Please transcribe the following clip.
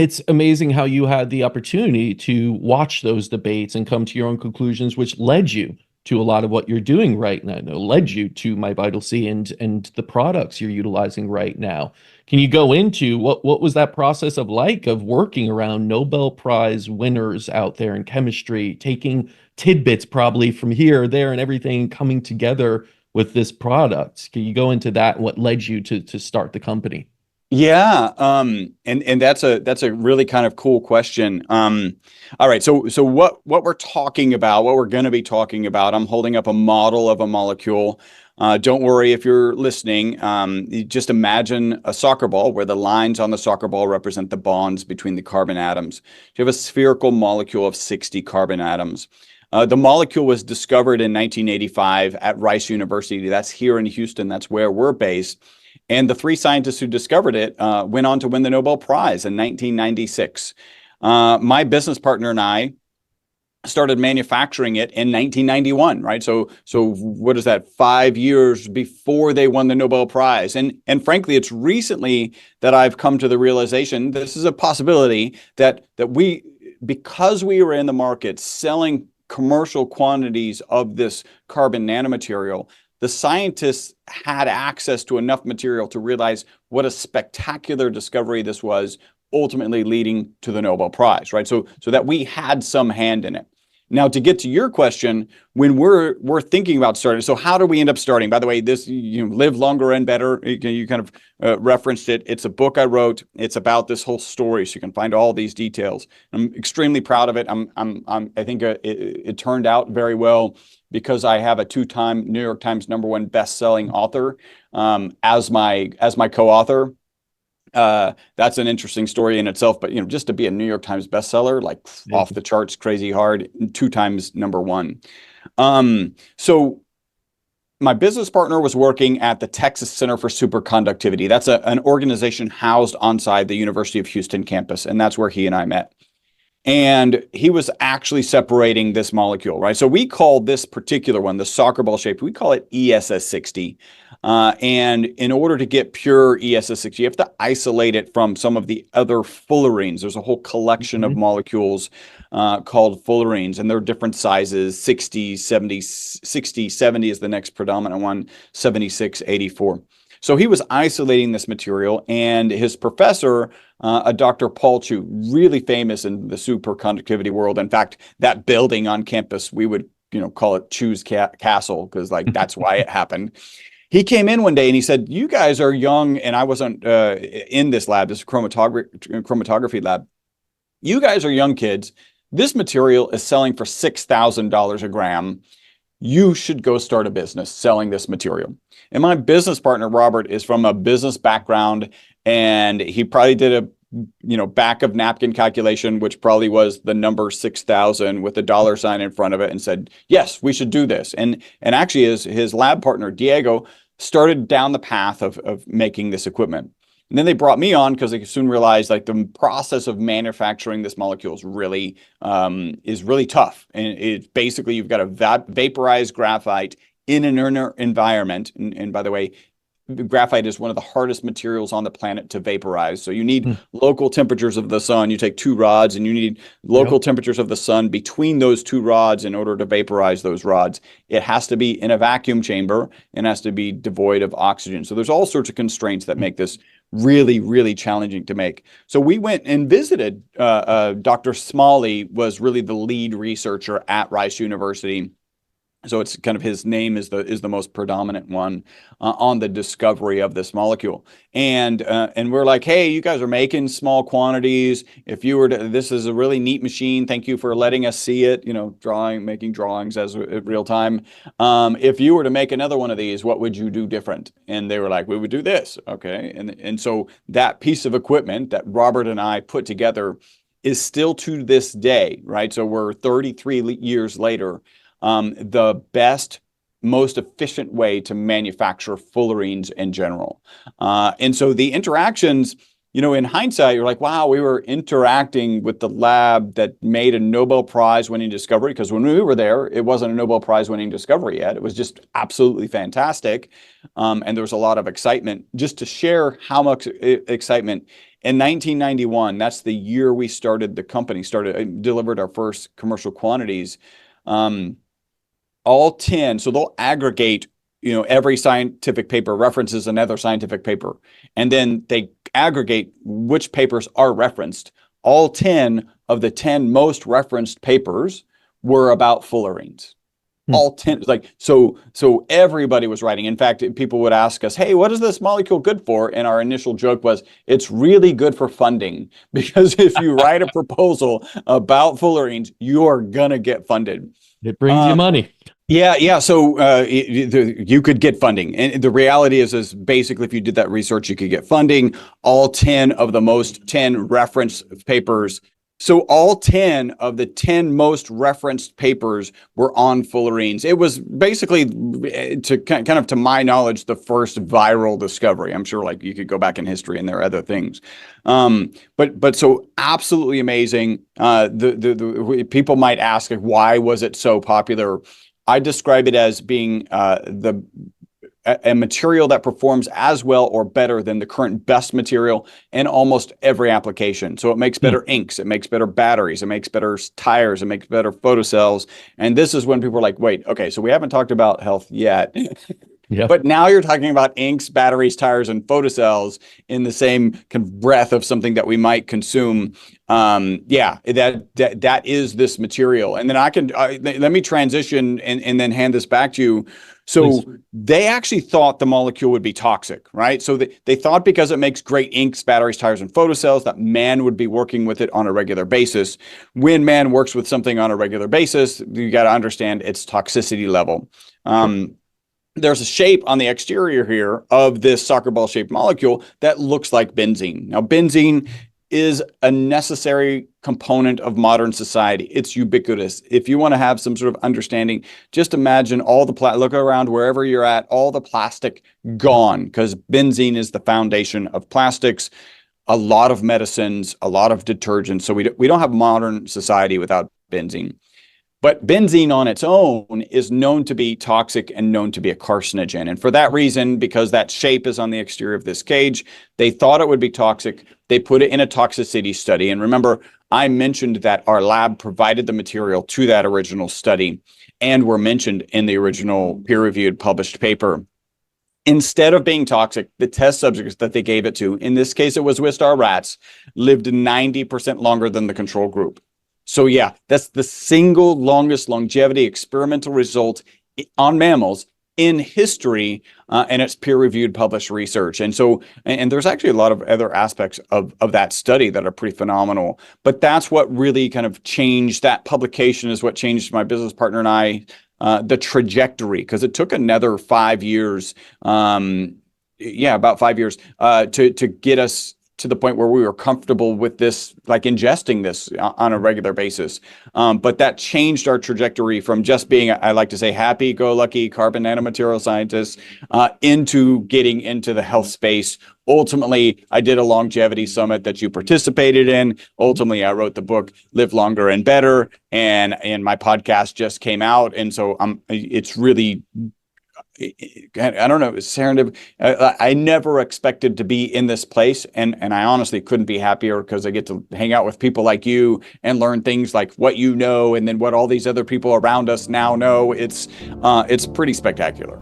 It's amazing how you had the opportunity to watch those debates and come to your own conclusions, which led you to a lot of what you're doing right now, led you to MyVitalC and the products you're utilizing right now. Can you go into what was that process of like of working around Nobel Prize winners out there in chemistry, taking tidbits probably from here, there, and everything coming together with this product? Can you go into that and what led you to start the company? Yeah, and that's a really kind of cool question. All right, so what we're talking about, what we're going to be talking about, I'm holding up a model of a molecule. Don't worry if you're listening. You just imagine a soccer ball where the lines on the soccer ball represent the bonds between the carbon atoms. You have a spherical molecule of 60 carbon atoms. The molecule was discovered in 1985 at Rice University. That's here in Houston. That's where we're based. And the three scientists who discovered it went on to win the Nobel Prize in 1996. My business partner and I started manufacturing it in 1991, right? So what is that? 5 years before they won the Nobel Prize. And frankly, it's recently that I've come to the realization this is a possibility that we, because we were in the market selling commercial quantities of this carbon nanomaterial, the scientists had access to enough material to realize what a spectacular discovery this was, ultimately leading to the Nobel Prize, right? So that we had some hand in it. Now, to get to your question, when we're thinking about starting, so how do we end up starting? By the way, this, live longer and better. You kind of referenced it. It's a book I wrote. It's about this whole story, so you can find all these details. I'm extremely proud of it. I think it turned out very well because I have a two-time New York Times #1 best-selling author as my co-author. That's an interesting story in itself, but just to be a New York Times bestseller, like off the charts, crazy hard, 2 times #1. So my business partner was working at the Texas Center for Superconductivity. That's an organization housed onside the University of Houston campus, and that's where he and I met. And he was actually separating this molecule, right? So we call this particular one, the soccer ball shaped, we call it ESS60. And in order to get pure ESS60, you have to isolate it from some of the other fullerenes. There's a whole collection of molecules called fullerenes, and they're different sizes, 60, 70, 60, 70 is the next predominant one, 76, 84. So he was isolating this material, and his professor, a Dr. Paul Chu, really famous in the superconductivity world. In fact, that building on campus, we would call it Chu's Castle, because that's why it happened. He came in one day and he said, "You guys are young," and I wasn't in this lab, this chromatography lab. "You guys are young kids. This material is selling for $6,000 a gram. You should go start a business selling this material." And my business partner, Robert, is from a business background, and he probably did a back of napkin calculation, which probably was the number 6,000 with a dollar sign in front of it, and said, "Yes, we should do this." And actually his lab partner, Diego, started down the path of making this equipment. And then they brought me on because they soon realized the process of manufacturing this molecule is really tough. And it's basically, you've got to vaporize graphite in an inert environment. And by the way, graphite is one of the hardest materials on the planet to vaporize. So you need local temperatures of the sun. You take 2 rods and you need local temperatures of the sun between those 2 rods in order to vaporize those rods. It has to be in a vacuum chamber and has to be devoid of oxygen. So there's all sorts of constraints that make this really, really challenging to make. So we went and visited Dr. Smalley, was really the lead researcher at Rice University. So it's kind of his name is the most predominant one on the discovery of this molecule. And we're like, "Hey, you guys are making small quantities. If you were to, this is a really neat machine. Thank you for letting us see it, making drawings as real time. If you were to make another one of these, what would you do different?" And they were like, "We would do this." Okay. And so that piece of equipment that Robert and I put together is still to this day, right? So we're 33 years later, the best, most efficient way to manufacture fullerenes in general. And so the interactions in hindsight, you're like, wow, we were interacting with the lab that made a Nobel Prize-winning discovery. Because when we were there, it wasn't a Nobel Prize-winning discovery yet. It was just absolutely fantastic. And there was a lot of excitement. Just to share how much excitement, in 1991, that's the year we started the company, delivered our first commercial quantities. All 10, so they'll aggregate, every scientific paper references another scientific paper, and then they aggregate which papers are referenced. All 10 of the 10 most referenced papers were about fullerenes. All 10, so everybody was writing. In fact, people would ask us, hey, what is this molecule good for? And our initial joke was, it's really good for funding, because if you write a proposal about fullerenes, you are gonna get funded. It brings you money. Yeah. So you could get funding. And the reality is basically, if you did that research, you could get funding. All 10 of the most 10 reference papers. So all 10 of the 10 most referenced papers were on fullerenes. It was basically, to my knowledge, the first viral discovery. I'm sure you could go back in history and there are other things. But so absolutely amazing. The people might ask, why was it so popular? I describe it as being a material that performs as well or better than the current best material in almost every application. So it makes better inks, it makes better batteries, it makes better tires, it makes better photocells. And this is when people are like, wait, okay, so we haven't talked about health yet. Yep. But now you're talking about inks, batteries, tires, and photocells in the same kind of breath of something that we might consume. That is this material. And then let me transition and then hand this back to you. So please. They actually thought the molecule would be toxic, right? So they thought because it makes great inks, batteries, tires, and photocells, that man would be working with it on a regular basis. When man works with something on a regular basis, you got to understand its toxicity level. There's a shape on the exterior here of this soccer ball shaped molecule that looks like benzene. Now, benzene is a necessary component of modern society. It's ubiquitous. If you want to have some sort of understanding, just imagine all the look around wherever you're at, all the plastic gone, because benzene is the foundation of plastics, a lot of medicines, a lot of detergents. So we don't have modern society without benzene. But benzene on its own is known to be toxic and known to be a carcinogen. And for that reason, because that shape is on the exterior of this cage, they thought it would be toxic. They put it in a toxicity study. And remember, I mentioned that our lab provided the material to that original study and were mentioned in the original peer-reviewed published paper. Instead of being toxic, the test subjects that they gave it to, in this case it was Wistar rats, lived 90% longer than the control group. So yeah, that's the single longest longevity experimental result on mammals in history, and it's peer-reviewed published research. And so, and there's actually a lot of other aspects of that study that are pretty phenomenal. But that's what really kind of changed, that publication is what changed my business partner and I, the trajectory, because it took another 5 years, about 5 years, to get us to the point where we were comfortable with this, like ingesting this on a regular basis. But that changed our trajectory from just being, I like to say, happy-go-lucky carbon nanomaterial scientists into getting into the health space. Ultimately, I did a longevity summit that you participated in. Ultimately, I wrote the book, Live Longer and Better, and my podcast just came out. And so it's really, I don't know, serendipitous. I never expected to be in this place, and I honestly couldn't be happier, because I get to hang out with people like you and learn things like what you know, and then what all these other people around us now know. It's pretty spectacular.